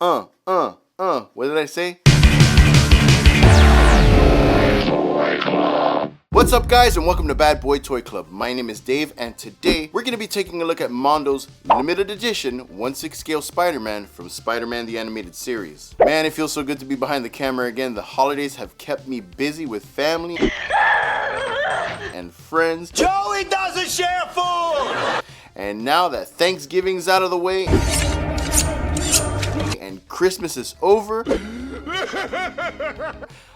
What did I say? What's up, guys, and welcome to Bad Boy Toy Club. My name is Dave, and today we're going to be taking a look at Mondo's limited edition 1/6 scale Spider-Man from Spider-Man the Animated Series. Man, it feels so good to be behind the camera again. The holidays have kept me busy with family and friends. Joey doesn't share food! And now that Thanksgiving's out of the way and Christmas is over,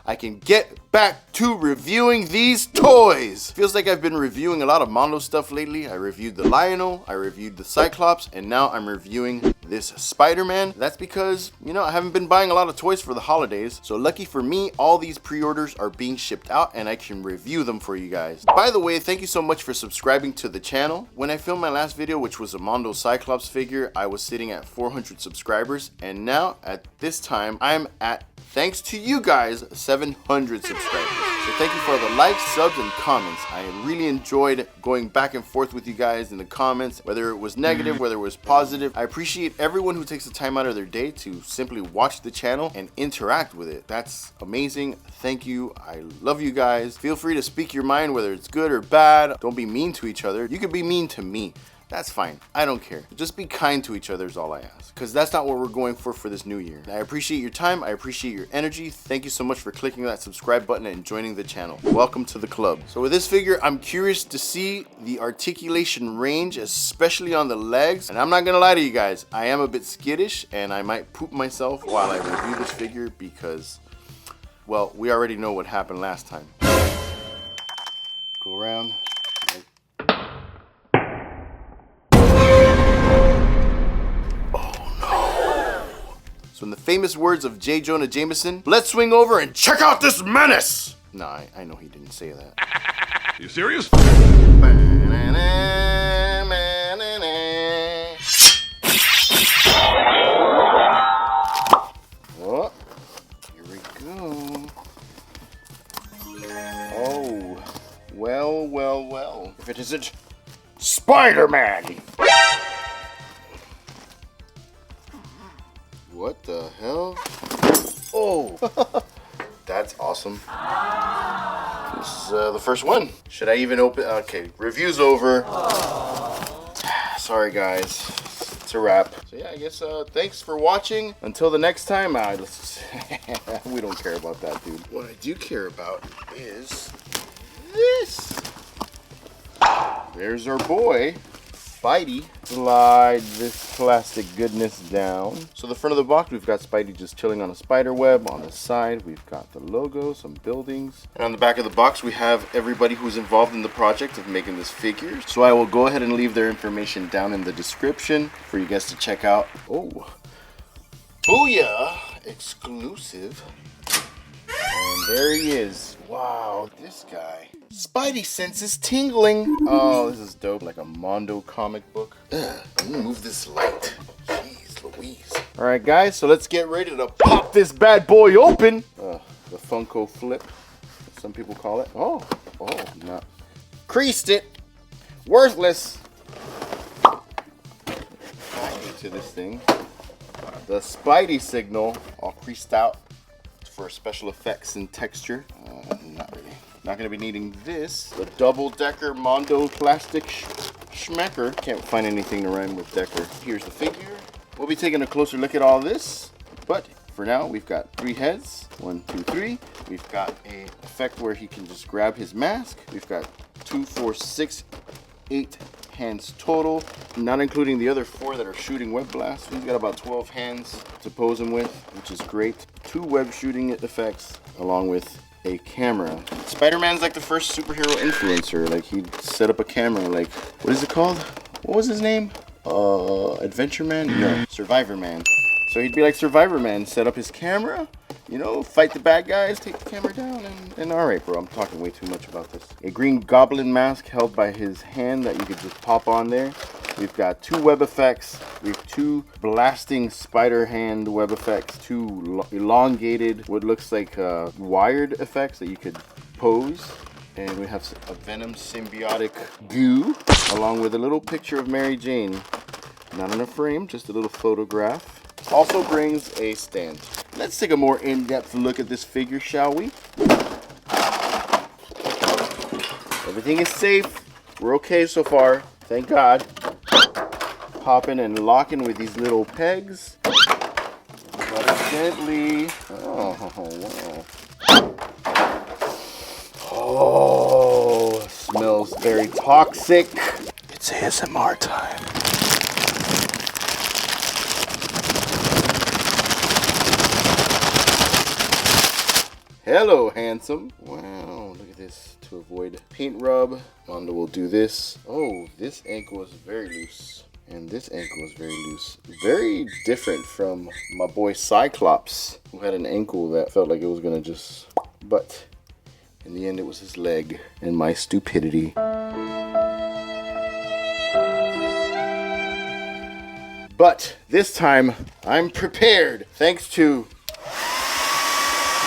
I can get back to reviewing these toys. Feels like I've been reviewing a lot of Mondo stuff lately. I reviewed the Lionel, I reviewed the Cyclops, and now I'm reviewing this Spider-Man. That's because, I haven't been buying a lot of toys for the holidays. So lucky for me, all these pre-orders are being shipped out and I can review them for you guys. By the way, thank you so much for subscribing to the channel. When I filmed my last video, which was a Mondo Cyclops figure, I was sitting at 400 subscribers. And now at this time, I'm at, thanks to you guys, 700 subscribers. So thank you for the likes, subs, and comments. I really enjoyed going back and forth with you guys in the comments, whether it was negative, whether it was positive. I appreciate everyone who takes the time out of their day to simply watch the channel and interact with it. That's amazing. Thank you. I love you guys. Feel free to speak your mind, whether it's good or bad. Don't be mean to each other. You can be mean to me. That's fine. I don't care. Just be kind to each other is all I ask. Because that's not what we're going for this new year. I appreciate your time. I appreciate your energy. Thank you so much for clicking that subscribe button and joining the channel. Welcome to the club. So with this figure, I'm curious to see the articulation range, especially on the legs. And I'm not going to lie to you guys. I am a bit skittish and I might poop myself while I review this figure because, well, we already know what happened last time. Go around. So in the famous words of J. Jonah Jameson, let's swing over and check out this menace! Nah, I know he didn't say that. You serious? Oh, here we go. Oh, well. If it isn't Spider-Man! What the hell? Oh, that's awesome. This is the first one. Should I even open? Okay, review's over. Sorry guys, it's a wrap. So yeah, I guess thanks for watching. Until the next time, we don't care about that, dude. What I do care about is this. There's our boy. Spidey. Slide this plastic goodness down. So the front of the box, we've got Spidey just chilling on a spider web. On the side, we've got the logo, some buildings. And on the back of the box, we have everybody who's involved in the project of making this figure. So I will go ahead and leave their information down in the description for you guys to check out. Oh, booyah, exclusive. And there he is. Wow, this guy. Spidey senses tingling. Oh, this is dope, like a Mondo comic book. Let me move this light. Jeez Louise. All right, guys, so let's get ready to pop this bad boy open. The Funko flip, some people call it. Oh, no. Creased it. Worthless. Back into this thing. The Spidey signal, all creased out for special effects and texture. Not really. Not going to be needing this. The double-decker Mondo plastic schmecker. Can't find anything to rhyme with decker. Here's the figure. We'll be taking a closer look at all this. But for now, we've got 3 heads. 1, 2, 3. We've got an effect where he can just grab his mask. We've got 2, 4, 6, 8 hands total, not including the other 4 that are shooting web blasts. He's got about 12 hands to pose him with, which is great. 2 web shooting effects along with a camera. Spider-Man's like the first superhero influencer. Like, he'd set up a camera, like, what is it called? What was his name? Adventure Man? No, Survivor Man. So he'd be like Survivor Man, set up his camera, fight the bad guys, take the camera down, and all right, bro, I'm talking way too much about this. A green goblin mask held by his hand that you could just pop on there. We've got 2 web effects. We have 2 blasting spider hand web effects, 2 elongated, what looks like wired effects that you could pose. And we have a Venom symbiotic goo, along with a little picture of Mary Jane. Not in a frame, just a little photograph. Also brings a stand. Let's take a more in-depth look at this figure, shall we? Everything is safe. We're okay so far. Thank God. Popping and locking with these little pegs. But gently. Oh, wow. Oh, smells very toxic. It's ASMR time. Hello, handsome. Wow, look at this. To avoid paint rub, Mondo will do this. Oh, this ankle is very loose. And this ankle is very loose. Very different from my boy Cyclops, who had an ankle that felt like it was gonna just... But in the end, it was his leg and my stupidity. But this time, I'm prepared. Thanks to...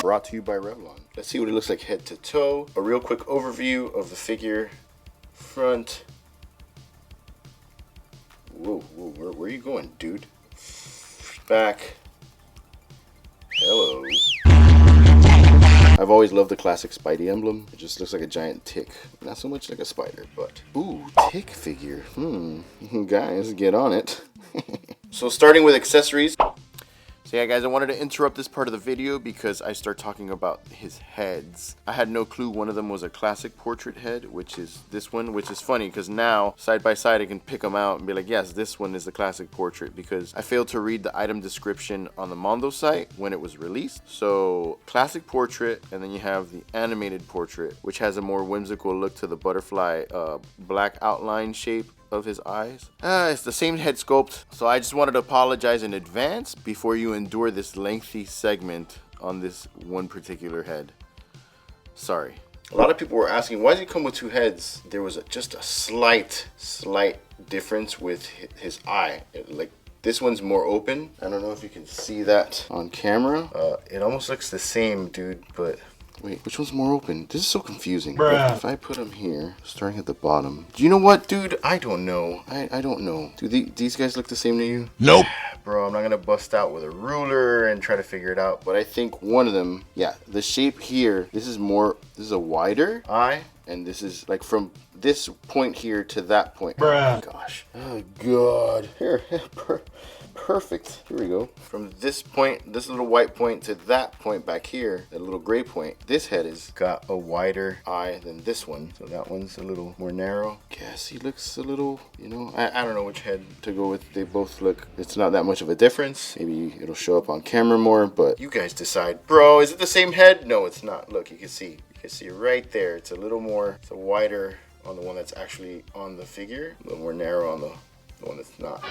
Brought to you by Revlon. Let's see what it looks like head to toe. A real quick overview of the figure. Front. Whoa, whoa, where are you going, dude? Back. Hello. I've always loved the classic Spidey emblem. It just looks like a giant tick. Not so much like a spider, but... Ooh, tick figure. Guys, get on it. So starting with accessories. So yeah, guys, I wanted to interrupt this part of the video because I start talking about his heads. I had no clue one of them was a classic portrait head, which is this one, which is funny because now, side by side, I can pick them out and be like, yes, this one is the classic portrait, because I failed to read the item description on the Mondo site when it was released. So, classic portrait, and then you have the animated portrait, which has a more whimsical look to the butterfly black outline shape of his eyes. It's the same head sculpt, so I just wanted to apologize in advance before you endure this lengthy segment on this one particular head. Sorry. A lot of people were asking, why does he come with two heads? There was just a slight difference with his eye. Like, this one's more open. I don't know if you can see that on camera. It almost looks the same, dude, but... Wait, which one's more open? This is so confusing. If I put them here, starting at the bottom. Do you know what, dude? I don't know. I don't know. Do these guys look the same to you? Nope. Bro, I'm not going to bust out with a ruler and try to figure it out. But I think one of them, yeah, the shape here, this is a wider eye. And this is like from this point here to that point. Oh my gosh. Oh God. Here. Perfect. Here we go. From this point, this little white point to that point back here, that little gray point, this head has got a wider eye than this one. So that one's a little more narrow. Guess he looks a little, you know, I don't know which head to go with. They both look, it's not that much of a difference. Maybe it'll show up on camera more, but you guys decide. Bro, is it the same head? No, it's not. Look, you can see. You can see right there. It's a little more, it's a wider on the one that's actually on the figure. A little more narrow on the one that's not.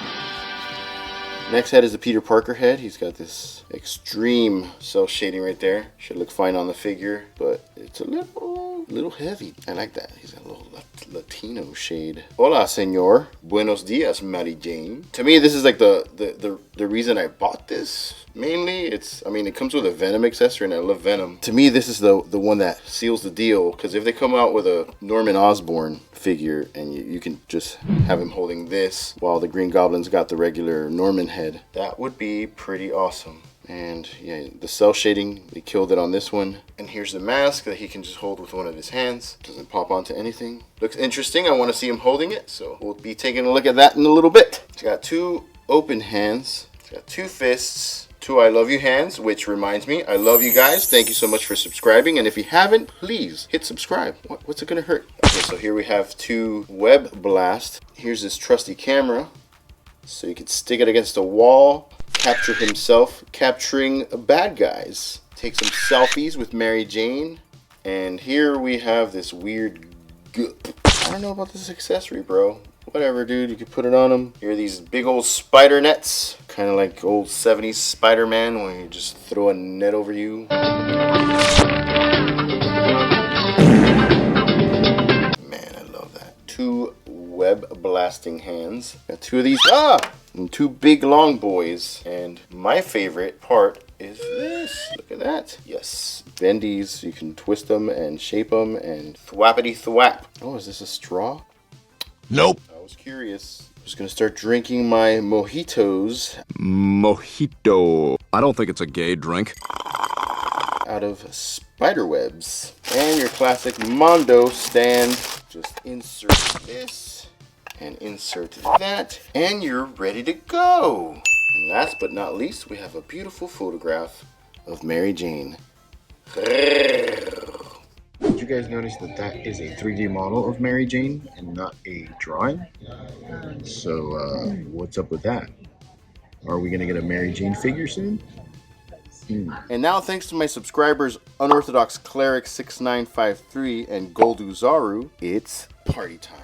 Next head is the Peter Parker head. He's got this extreme cell shading right there. Should look fine on the figure, but it's a little heavy. I like that. He's got a little Latino shade. Hola, señor. Buenos dias, Mary Jane. To me, this is like the reason I bought this. Mainly, it comes with a Venom accessory, and I love Venom. To me, this is the one that seals the deal, because if they come out with a Norman Osborn figure, and you can just have him holding this, while the Green Goblin's got the regular Norman head, that would be pretty awesome. And yeah, the cell shading, they killed it on this one. And here's the mask that he can just hold with one of his hands. Doesn't pop onto anything. Looks interesting. I want to see him holding it, so we'll be taking a look at that in a little bit. He's got two open hands. He's got two fists. Two I love you hands, which reminds me, I love you guys. Thank you so much for subscribing. And if you haven't, please hit subscribe. What's it gonna hurt? Okay, so here we have two web blast. Here's this trusty camera. So you could stick it against a wall, capture himself, capturing bad guys. Take some selfies with Mary Jane. And here we have this weird I don't know about this accessory, bro. Whatever, dude, you can put it on him. Here are these big old spider nets. Kind of like old 70s Spider-Man when you just throw a net over you. Man, I love that. Two web blasting hands. Got two of these. And two big long boys. And my favorite part is this. Look at that. Yes. Bendies. You can twist them and shape them and thwappity thwap. Oh, is this a straw? Nope. I was curious. Just gonna start drinking my mojitos. Mojito. I don't think it's a gay drink. Out of spider webs. And your classic Mondo stand. Just insert this and insert that, and you're ready to go. And last but not least, we have a beautiful photograph of Mary Jane. Did you guys notice that that is a 3D model of Mary Jane and not a drawing? So what's up with that? Are we gonna get a Mary Jane figure soon? And now, thanks to my subscribers Unorthodox Cleric 6953 and Golduzaru, it's party time.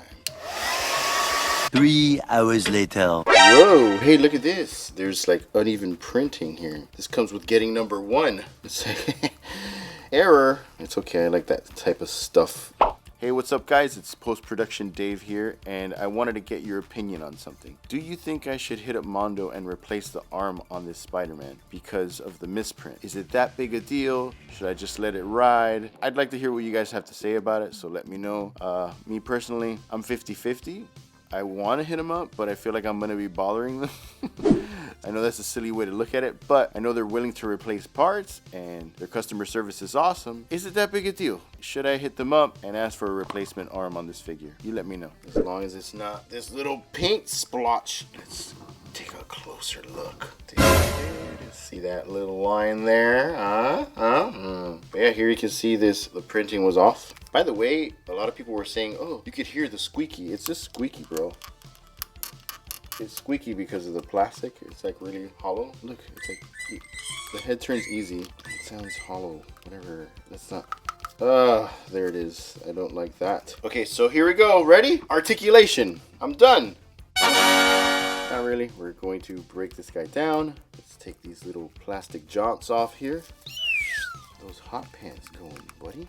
3 hours later. Whoa, hey, look at this. There's like uneven printing here. This comes with getting number 1. It's error. It's okay, I like that type of stuff. Hey, what's up guys? It's post-production Dave here, and I wanted to get your opinion on something. Do you think I should hit up Mondo and replace the arm on this Spider-Man because of the misprint? Is it that big a deal? Should I just let it ride? I'd like to hear what you guys have to say about it, so let me know. Me personally, I'm 50-50. I want to hit them up, but I feel like I'm going to be bothering them. I know that's a silly way to look at it, but I know they're willing to replace parts and their customer service is awesome. Is it that big a deal? Should I hit them up and ask for a replacement arm on this figure? You let me know. As long as it's not this little paint splotch. Let's take a closer look. See that little line there? Yeah, here you can see this. The printing was off. By the way, a lot of people were saying, oh, you could hear the squeaky. It's just squeaky, bro. It's squeaky because of the plastic. It's like really hollow. Look, it's like the head turns easy. It sounds hollow. Whatever. That's not. There it is. I don't like that. Okay, so here we go. Ready? Articulation. I'm done. Not really. We're going to break this guy down. Let's take these little plastic jaunts off here. Those hot pants going, buddy.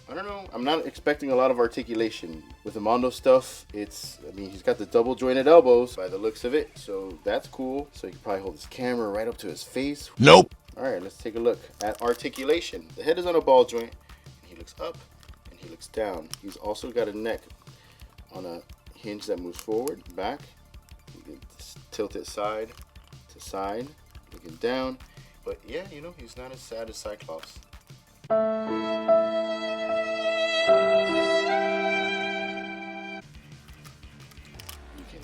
I don't know. I'm not expecting a lot of articulation. With the Mondo stuff, I mean, he's got the double jointed elbows by the looks of it. So that's cool. So you can probably hold this camera right up to his face. Nope. All right, let's take a look at articulation. The head is on a ball joint. He looks up and he looks down. He's also got a neck on a hinge that moves forward, back. You can tilt it side to side, looking down. But yeah, you know, he's not as sad as Cyclops. You can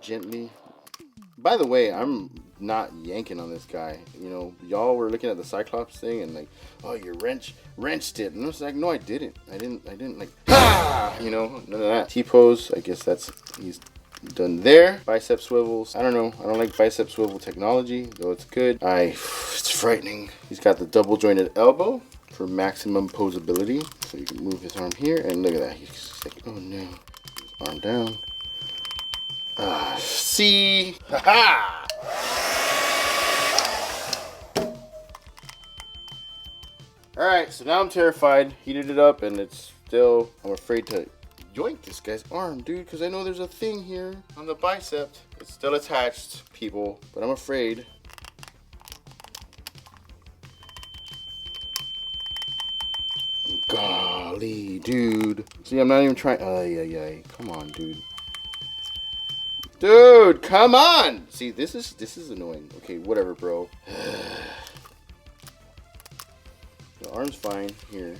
gently. By the way, I'm not yanking on this guy. You know, y'all were looking at the Cyclops thing and like, oh, you wrenched it. And I was like, no, I didn't. I didn't like, ah! You know, none of that. T-pose, I guess he's done there. Bicep swivels. I don't know. I don't like bicep swivel technology, though it's good. It's frightening. He's got the double jointed elbow for maximum posability. So you can move his arm here and look at that. He's just like, oh no. His arm down. See? Ha-ha! Alright, so now I'm terrified. Heated it up and it's still, I'm afraid to yoink this guy's arm, dude, because I know there's a thing here on the bicep. It's still attached, people, but I'm afraid. Golly, dude. See, I'm not even trying. Come on, dude. Dude, come on! See, this is annoying. Okay, whatever, bro. The arm's fine here.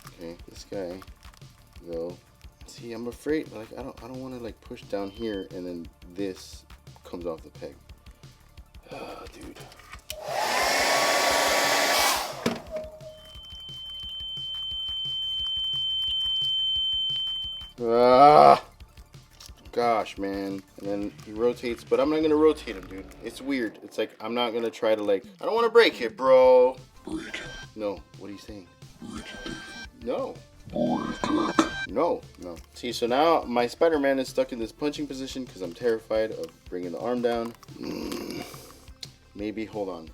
Okay, this guy, though. See, I'm afraid. Like, I don't want to like push down here and then this comes off the peg. Dude. Gosh, man. And then he rotates, but I'm not gonna rotate him, dude. It's weird. It's like I'm not gonna try to like. I don't want to break it, bro. Break it. No. What are you saying? Break it. No. No. See, so now my Spider-Man is stuck in this punching position because I'm terrified of bringing the arm down. Maybe, hold on.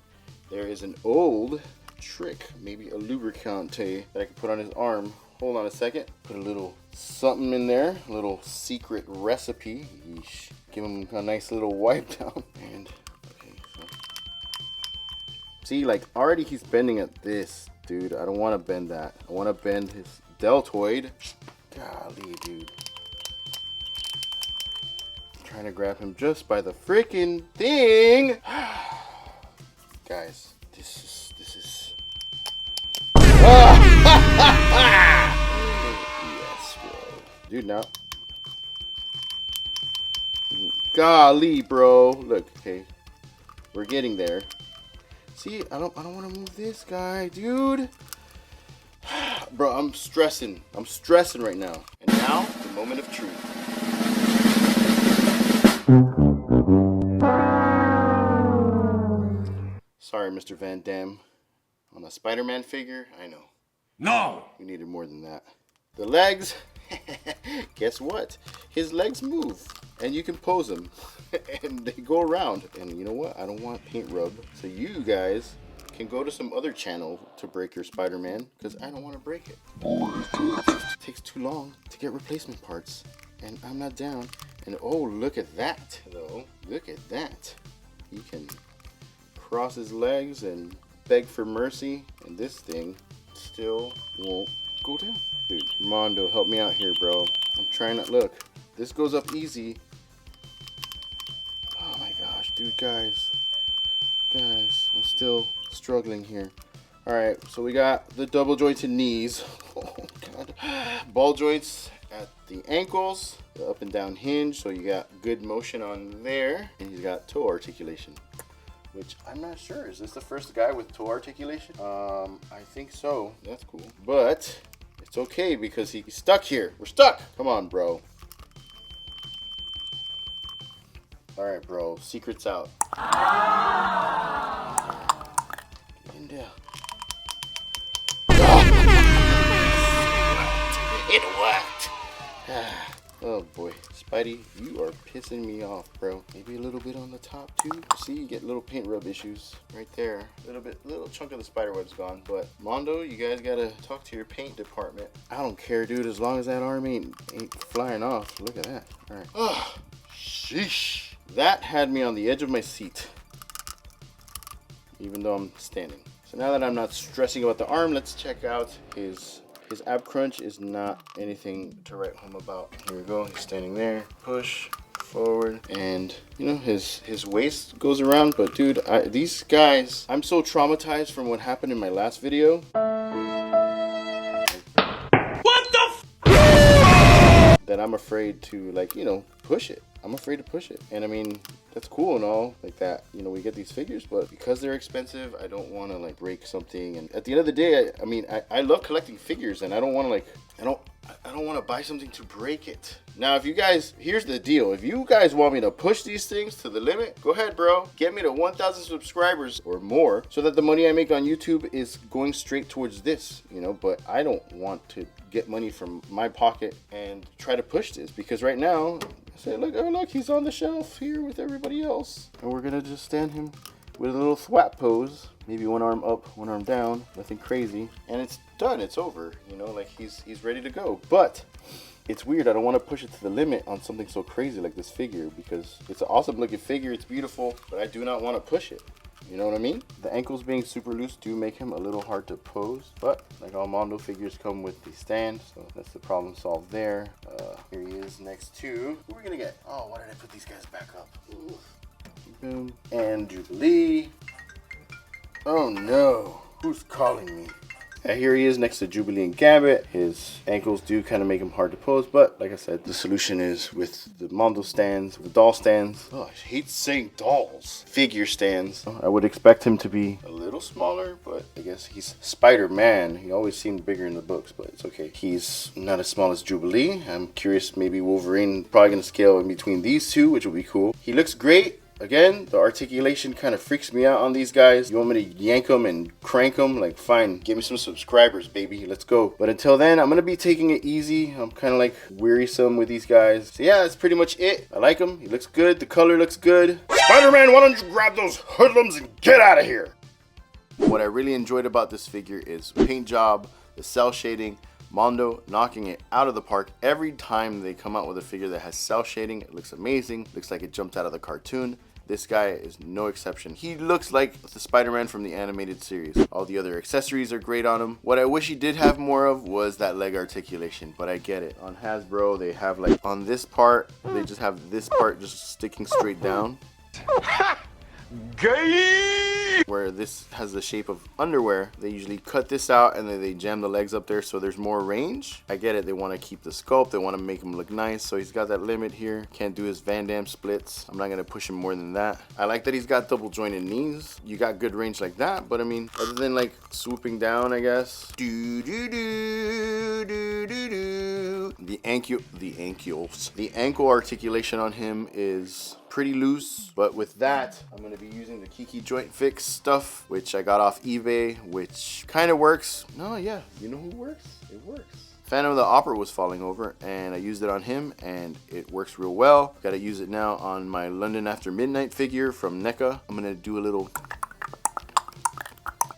There is an old trick, maybe a lubricante that I can put on his arm. Hold on a second. Put a little something in there, a little secret recipe. Yeesh. Give him a nice little wipe down. And, okay, so. See, like, already he's bending at this, dude. I don't want to bend that. I want to bend his deltoid. Golly, dude. trying to grab him just by the freaking thing. Guys, this is. Yes, bro. Dude, now. Golly, bro. Look, okay. We're getting there. See, I don't want to move this guy, dude. Bro, I'm stressing. I'm stressing right now. And now, the moment of truth. Sorry, Mr. Van Damme. On a Spider-Man figure, I know. No! We needed more than that. The legs, guess what? His legs move, and you can pose them, and they go around. And you know what? I don't want paint rub, so you guys can go to some other channel to break your Spider-Man, because I don't want to break it. It takes too long to get replacement parts, and I'm not down. And oh, look at that, though. Look at that. He can cross his legs and beg for mercy, and this thing still won't go down. Dude, Mondo, help me out here, bro. I'm trying to look. This goes up easy. Oh my gosh, dude, guys, I'm still struggling here. All right, so we got the double jointed knees. Oh god, ball joints at the ankles, the up and down hinge, so you got good motion on there, and he's got toe articulation, which I'm not sure. Is this the first guy with toe articulation? I think so. That's cool. But it's okay because he's stuck here. We're stuck. Come on, bro. All right, bro. Secret's out. Get in there. It worked. Oh boy, Spidey, you are pissing me off, bro. Maybe a little bit on the top too. See, you get little paint rub issues right there. Little chunk of the spider web's gone. But Mondo, you guys gotta talk to your paint department. I don't care, dude, as long as that arm ain't flying off. Look at that. All right. Oh, sheesh. That had me on the edge of my seat, even though I'm standing. So now that I'm not stressing about the arm, let's check out his ab crunch. Is not anything to write home about. Here we go. He's standing there. Push forward, and you know his waist goes around. But dude, these guys, I'm so traumatized from what happened in my last video. What the That I'm afraid to, like, you know, push it. I'm afraid to push it. And I mean, that's cool and all like that, you know, we get these figures, but because they're expensive, I don't want to like break something. And at the end of the day, I mean, I love collecting figures, and I don't want to like, I don't want to buy something to break it. Now, if you guys, here's the deal. If you guys want me to push these things to the limit, go ahead, bro. Get me to 1,000 subscribers or more so that the money I make on YouTube is going straight towards this, you know, but I don't want to get money from my pocket and try to push this, because right now, I say, look, oh look, he's on the shelf here with everybody else. And we're gonna just stand him with a little thwap pose. Maybe one arm up, one arm down, nothing crazy. And it's done, it's over, you know, like he's ready to go. But it's weird, I don't want to push it to the limit on something so crazy like this figure, because it's an awesome looking figure, it's beautiful, but I do not want to push it. You know what I mean? The ankles being super loose do make him a little hard to pose, but like all Mondo figures come with the stand, so that's the problem solved there. Here he is next to, who are we gonna get? Oh, why did I put these guys back up? Ooh. Boom. And Jubilee. Oh no, who's calling me? Here he is next to Jubilee and Gambit. His ankles do kind of make him hard to pose, but like I said, the solution is with the Mondo stands, the doll stands. Oh, I hate saying dolls. Figure stands. I would expect him to be a little smaller, but I guess he's Spider-Man. He always seemed bigger in the books, but it's okay. He's not as small as Jubilee. I'm curious, maybe Wolverine probably gonna scale in between these two, which will be cool. He looks great. Again, the articulation kind of freaks me out on these guys. You want me to yank them and crank them? Like, fine, give me some subscribers, baby. Let's go. But until then, I'm going to be taking it easy. I'm kind of like wearisome with these guys. So yeah, that's pretty much it. I like him. He looks good. The color looks good. Spider-Man, why don't you grab those hoodlums and get out of here? What I really enjoyed about this figure is paint job, the cell shading, Mondo knocking it out of the park. Every time they come out with a figure that has cell shading, it looks amazing. Looks like it jumped out of the cartoon. this guy is no exception. He looks like the Spider-Man from the animated series. All the other accessories are great on him. What I wish he did have more of was that leg articulation, but I get it. On Hasbro, they have like on this part, they just have this part just sticking straight down. Gay! Where this has the shape of underwear, they usually cut this out and then they jam the legs up there so there's more range. I get it, they want to keep the sculpt, they want to make him look nice, so he's got that limit here. Can't do his Van Damme splits. I'm not going to push him more than that. I like that he's got double jointed knees. You got good range like that, but I mean, other than like swooping down, I guess. The ankle articulation on him is pretty loose, but with that, I'm going to be using the Kiki Joint Fix stuff, which I got off eBay, which kind of works. No, yeah, you know who works? It works. Phantom of the Opera was falling over, and I used it on him, and it works real well. Got to use it now on my London After Midnight figure from NECA. I'm going to do a little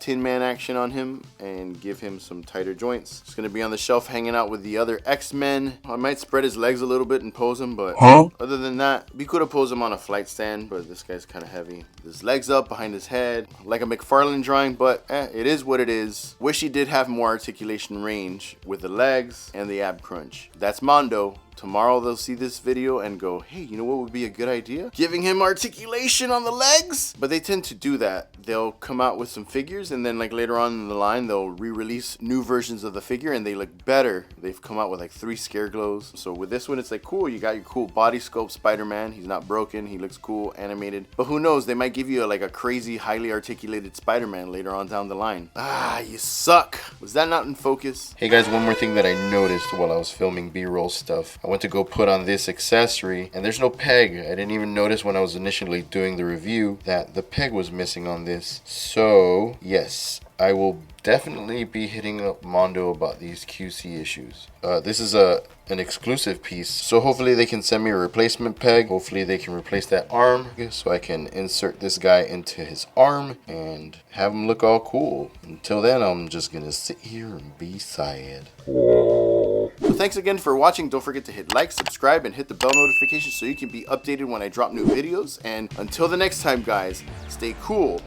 Tin Man action on him and give him some tighter joints. It's going to be on the shelf hanging out with the other X-Men. I might spread his legs a little bit and pose him, but other than that, we could have posed him on a flight stand, but this guy's kind of heavy. His legs up behind his head, like a McFarlane drawing, but it is what it is. Wish he did have more articulation range with the legs and the ab crunch. That's Mondo. Tomorrow they'll see this video and go, hey, you know what would be a good idea? Giving him articulation on the legs? But they tend to do that. They'll come out with some figures and then like later on in the line, they'll re-release new versions of the figure and they look better. They've come out with like 3 Scareglows. So with this one, it's like, cool, you got your cool body sculpt Spider-Man. He's not broken, he looks cool, animated. But who knows, they might give you like a crazy, highly articulated Spider-Man later on down the line. Ah, you suck. Was that not in focus? Hey guys, one more thing that I noticed while I was filming B-roll stuff. I went to go put on this accessory and there's no peg. I didn't even notice when I was initially doing the review that the peg was missing on this. So yes, I will definitely be hitting up Mondo about these QC issues. This is an exclusive piece, so hopefully they can send me a replacement peg. Hopefully they can replace that arm so I can insert this guy into his arm and have him look all cool. Until then, I'm just gonna sit here and be sad. So thanks again for watching. Don't forget to hit like, subscribe, and hit the bell notification so you can be updated when I drop new videos. And until the next time, guys, stay cool,